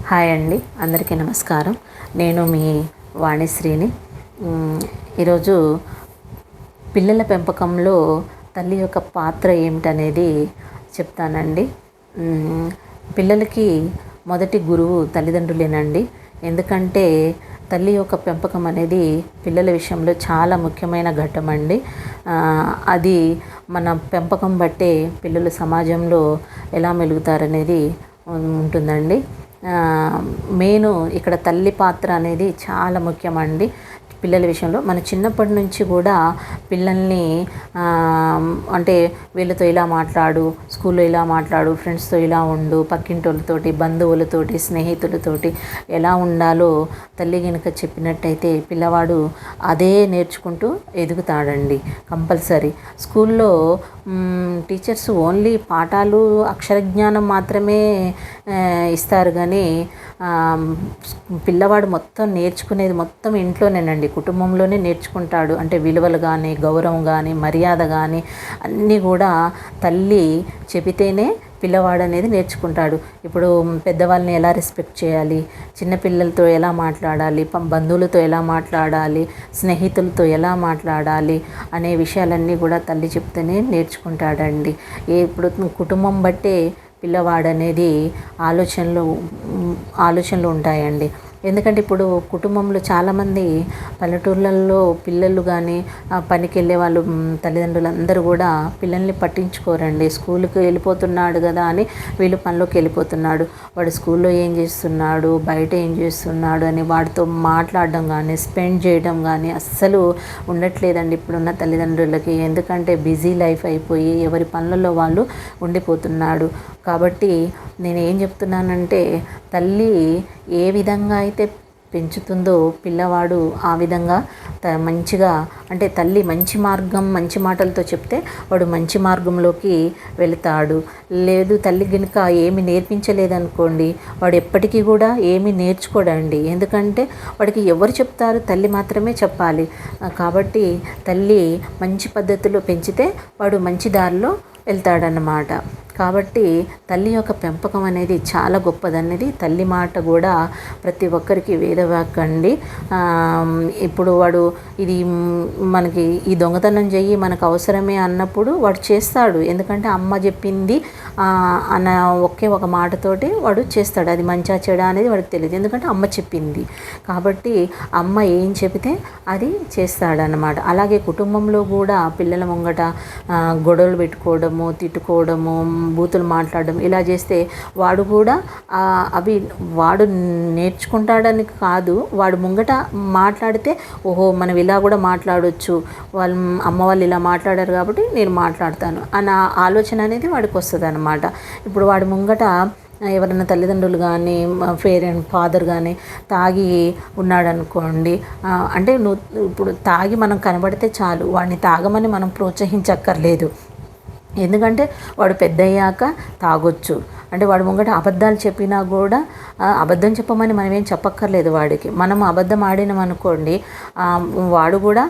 Hi అండి, అందరికీ నమస్కారం. నేను మీ వాణిశ్రీని. ఈరోజు పిల్లల పెంపకంలో తల్లి యొక్క పాత్ర ఏమిటనేది చెప్తానండి. పిల్లలకి మొదటి గురువు తల్లిదండ్రులేనండి. ఎందుకంటే తల్లి యొక్క పెంపకం అనేది పిల్లల విషయంలో చాలా ముఖ్యమైన ఘట్టం అండి. అది మన పెంపకం బట్టే పిల్లలు సమాజంలో ఎలా మెలుగుతారనేది ఉంటుందండి. మెయిన్ ఇక్కడ తల్లి పాత్ర అనేది చాలా ముఖ్యమండి పిల్లల విషయంలో. మన చిన్నప్పటి నుంచి కూడా పిల్లల్ని అంటే వీళ్ళతో ఇలా మాట్లాడు, స్కూల్లో ఇలా మాట్లాడు, ఫ్రెండ్స్తో ఇలా ఉండు, పక్కింటోళ్ళతోటి, బంధువులతోటి, స్నేహితులతోటి ఎలా ఉండాలో తల్లి కనుక చెప్పినట్టయితే పిల్లవాడు అదే నేర్చుకుంటూ ఎదుగుతాడండి కంపల్సరీ. స్కూల్లో టీచర్స్ ఓన్లీ పాఠాలు అక్షర జ్ఞానం మాత్రమే ఇస్తారు, కానీ పిల్లవాడు మొత్తం నేర్చుకునేది మొత్తం ఇంట్లోనేనండి, కుటుంబంలోనే నేర్చుకుంటాడు. అంటే విలువలు కానీ, గౌరవం కానీ, మర్యాద కానీ అన్నీ కూడా తల్లి చెబితేనే పిల్లవాడు అనేది నేర్చుకుంటాడు. ఇప్పుడు పెద్దవాళ్ళని ఎలా రెస్పెక్ట్ చేయాలి, చిన్నపిల్లలతో ఎలా మాట్లాడాలి, బంధువులతో ఎలా మాట్లాడాలి, స్నేహితులతో ఎలా మాట్లాడాలి అనే విషయాలన్నీ కూడా తల్లి చెప్తేనే నేర్చుకుంటాడండి. ఇప్పుడు కుటుంబం బట్టే పిల్లవాడు అనేది ఆలోచనలు ఉంటాయండి. ఎందుకంటే ఇప్పుడు కుటుంబంలో చాలామంది పల్లెటూర్లలో పిల్లలు కానీ పనికి వెళ్ళే వాళ్ళు తల్లిదండ్రులు అందరూ కూడా పిల్లల్ని పట్టించుకోరండి. స్కూల్కి వెళ్ళిపోతున్నాడు కదా అని వీళ్ళు పనిలోకి వెళ్ళిపోతున్నాడు, వాడు స్కూల్లో ఏం చేస్తున్నాడు, బయట ఏం చేస్తున్నాడు అని వాడితో మాట్లాడడం కానీ, స్పెండ్ చేయడం కానీ అస్సలు ఉండట్లేదండి ఇప్పుడున్న తల్లిదండ్రులకి. ఎందుకంటే బిజీ లైఫ్ అయిపోయి ఎవరి పనులలో వాళ్ళు ఉండిపోతున్నాడు. కాబట్టి నేను ఏం చెప్తున్నానంటే తల్లి ఏ విధంగా అయితే పెంచుతుందో పిల్లవాడు ఆ విధంగా మంచిగా, అంటే తల్లి మంచి మాటలతో చెప్తే వాడు మంచి మార్గంలోకి వెళతాడు. లేదు తల్లి కనుక ఏమి నేర్పించలేదనుకోండి, వాడు ఎప్పటికీ కూడా ఏమీ నేర్చుకోడండి. ఎందుకంటే వాడికి ఎవరు చెప్తారు, తల్లి మాత్రమే చెప్పాలి. కాబట్టి తల్లి మంచి పద్ధతిలో పెంచితే వాడు మంచి దారిలో వెళ్తాడన్నమాట. కాబట్టి తల్లి యొక్క పెంపకం అనేది చాలా గొప్పదనేది తల్లి మాట కూడా ప్రతి ఒక్కరికి వేదవాక్కు అండి. ఇప్పుడు వాడు ఇది మనకి ఈ దొంగతనం చెయ్యి మనకు అవసరమే అన్నప్పుడు వాడు చేస్తాడు. ఎందుకంటే అమ్మ చెప్పింది అన్న ఒకే ఒక మాటతోటి వాడు చేస్తాడు. అది మంచా చెడా అనేది వాడికి తెలియదు, ఎందుకంటే అమ్మ చెప్పింది. కాబట్టి అమ్మ ఏం చెబితే అది చేస్తాడనమాట. అలాగే కుటుంబంలో కూడా పిల్లల ముంగట గొడవలు పెట్టుకోవడము, తిట్టుకోవడము, బూతులు మాట్లాడడం ఇలా చేస్తే వాడు కూడా వాడు నేర్చుకుంటాడని కాదు, వాడు ముంగట మాట్లాడితే ఓహో మనం ఇలా కూడా మాట్లాడవచ్చు, అమ్మ వాళ్ళు ఇలా మాట్లాడారు కాబట్టి నేను మాట్లాడతాను అన్న ఆలోచన అనేది వాడికి వస్తుంది అనమాట. ఇప్పుడు వాడి ముంగట ఎవరైనా తల్లిదండ్రులు కానీ ఫాదర్ కానీ తాగి ఉన్నాడనుకోండి, అంటే ఇప్పుడు తాగి మనం కనబడితే చాలు, వాడిని తాగమని మనం ప్రోత్సహించక్కర్లేదు. ఎందుకంటే వాడు పెద్ద అయ్యాక తాగొచ్చు. అంటే వాడు ముంగట అబద్ధాలు చెప్పినా కూడా అబద్ధం చెప్పమని మనం ఏం చెప్పక్కర్లేదు వాడికి. మనం అబద్ధం ఆడినాం అనుకోండి, వాడు కూడా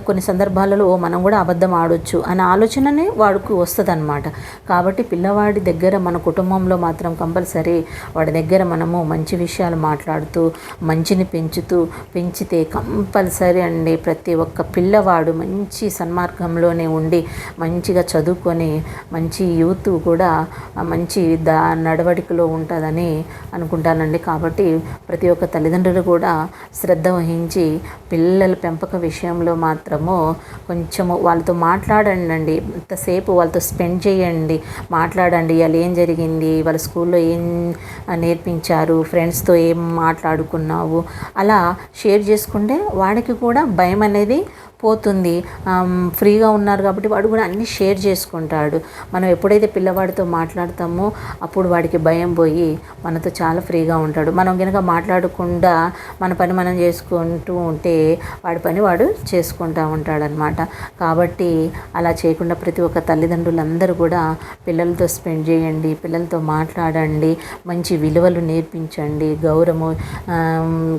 కొన్ని సందర్భాలలో మనం కూడా అబద్ధం ఆడొచ్చు అనే ఆలోచననే వాడికి వస్తుంది అనమాట. కాబట్టి పిల్లవాడి దగ్గర మన కుటుంబంలో మాత్రం కంపల్సరీ వాడి దగ్గర మనము మంచి విషయాలు మాట్లాడుతూ మంచిని పెంచితే కంపల్సరీ అండి ప్రతి ఒక్క పిల్లవాడు మంచి సన్మార్గంలోనే ఉండి మంచిగా చదువుకొని మంచి యూత్ కూడా మంచి నడవడికలో ఉంటుందని అనుకుంటానండి. కాబట్టి ప్రతి ఒక్క తల్లిదండ్రులు కూడా శ్రద్ధ వహించి పిల్లల పెంపక విషయంలో మాత్రము కొంచెము వాళ్ళతో మాట్లాడండి, ఎంతసేపు వాళ్ళతో స్పెండ్ చేయండి, మాట్లాడండి. వాళ్ళు ఏం జరిగింది, వాళ్ళ స్కూల్లో ఏం నేర్పించారు, ఫ్రెండ్స్తో ఏం మాట్లాడుకున్నావు అలా షేర్ చేసుకుంటే వాడికి కూడా భయం అనేది పోతుంది. ఫ్రీగా ఉన్నారు కాబట్టి వాడు కూడా అన్నీ షేర్ చేసుకుంటాడు. మనం ఎప్పుడైతే పిల్లవాడితో మాట్లాడతామో అప్పుడు వాడికి భయం పోయి మనతో చాలా ఫ్రీగా ఉంటాడు. మనం కనుక మాట్లాడకుండా మన పని మనం చేసుకుంటూ ఉంటే వాడి పని వాడు చేసుకుంటూ ఉంటాడనమాట. కాబట్టి అలా చేయకుండా ప్రతి ఒక్క తల్లిదండ్రులందరూ కూడా పిల్లలతో స్పెండ్ చేయండి, పిల్లలతో మాట్లాడండి, మంచి విలువలు నేర్పించండి,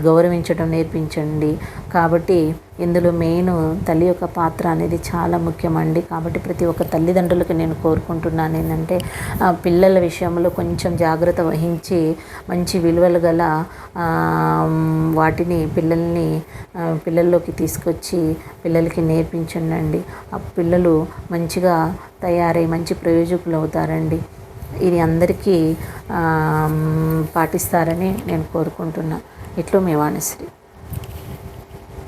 గౌరవించడం నేర్పించండి. కాబట్టి ఇందులో మెయిన్ తల్లి యొక్క పాత్ర అనేది చాలా ముఖ్యమండి. కాబట్టి ప్రతి ఒక్క తల్లిదండ్రులకి నేను కోరుకుంటున్నాను ఏంటంటే పిల్లల విషయంలో కొంచెం జాగ్రత్త వహించి మంచి విలువలు గల వాటిని పిల్లల్లోకి తీసుకొచ్చి పిల్లలకి నేర్పించండి. ఆ పిల్లలు మంచిగా తయారై మంచి ప్రయోజకులు అవుతారండి. ఇది అందరికీ పాటిస్తారని నేను కోరుకుంటున్నా. ఇట్లు మీ వాణిశ్రీ.